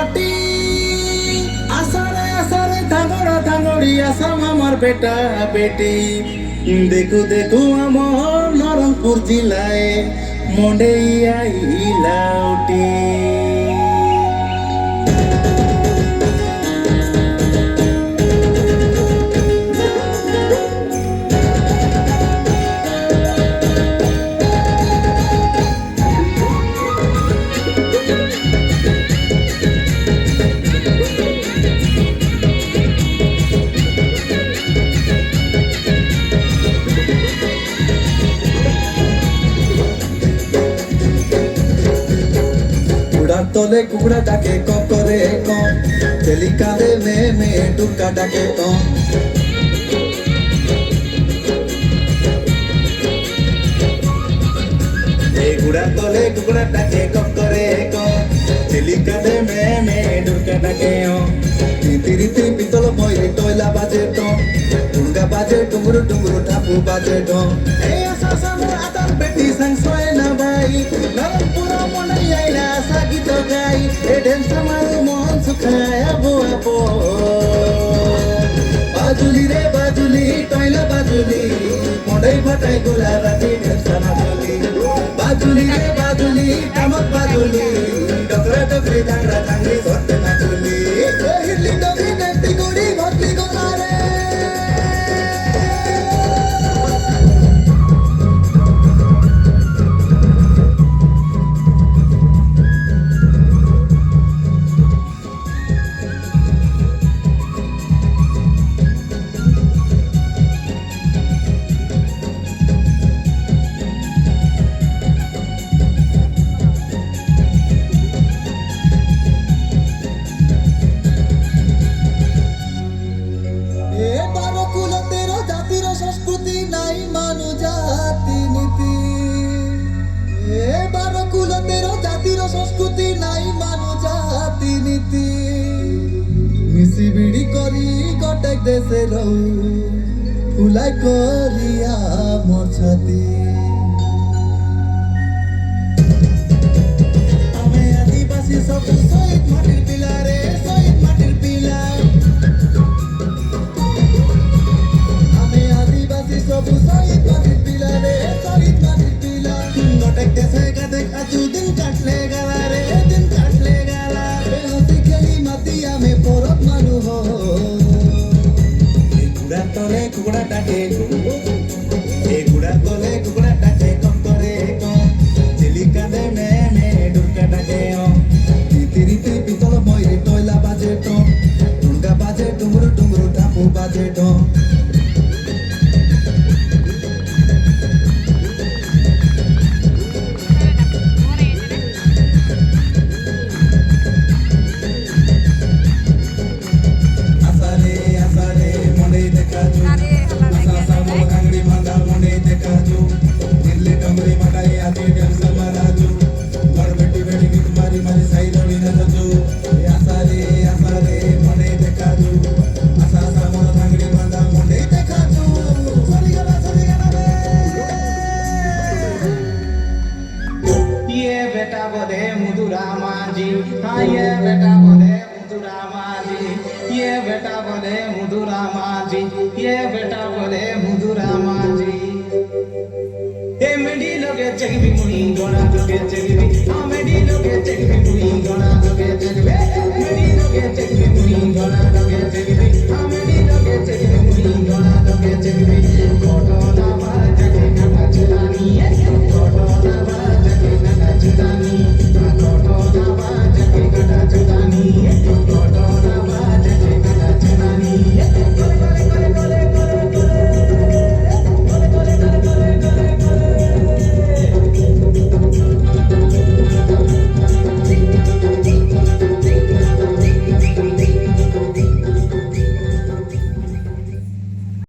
মাটি আসারে আসারে ধাঙড়া ধাঙড়ি আসাম আমার বেটা বেটি দেখু দেখু আমার নরমপুর জিলায় মনে আইলা উঠি তলে কুকুরা ডাকে কক করে কম তেলি কাঁদে মেয়ে টুকা ডাকে কম এই গুড়ার তলে কুকুরা ডাকে কক করে কম তেলি কাঁদে মেয়ে টুকা ডাকে তিরিতে পিতল ময়ূরি টয়লা বাজে টম টুঙ্গা বাজে ডুঙ্গুরু ডুঙ্গুরু ঠাপু বাজে টম এই আশা সামনে আদার বেটি সংশয় না ভাই নরমপুর মনে আইলা সাগিত গাই এ ঢেম সামার মন সুখায় আবো আবো বাজুলি রে বাজুলি টয়লা বাজুলি মডাই ফাটাই গোলা রাতি ঢেম সামাজুলি বাজুলি রে বাজুলি টামক বাজুলি ডকরা ডকরি ধাংরা ধাংরি ধরতে নাচুলি হিলি ডকরি নেটি গড়ি ভটলি গোলা রে সংস্কৃতি নাই মানু জাতি নীতি এবার কুলতের জাতির সংস্কৃতি নাই মানু জাতি নীতি মিশি বিড়ি করি কটেক দেশে রৌ ফুলাই করিয়া মোর ছাতি আমি আদিবাসী সব শহীদ মাটির পিলা রে শহীদ মাটির পিলা সবু শহীদ মাটির পিলা রে শহীদ মাটির পিলা গোটেক দেশে গাদেক আজু দিন কাটলে গেলা রে দিন কাটলে গেলা হসি খেলি মাতি আমি পরব মানু হো এই গুড়ার তলে কুকুরা ডাকে এই গুড়ার তলে কুকুরা ডাকে কম করে কম চিলি কাঁদে মেয়ে ডুরকা ডাকে তিরিতে পিতল ময়ূরি টয়লা বাজে টম টুঙ্গা বাজে ডুঙ্গুরু ডুঙ্গুরু ঠাপু বাজে টম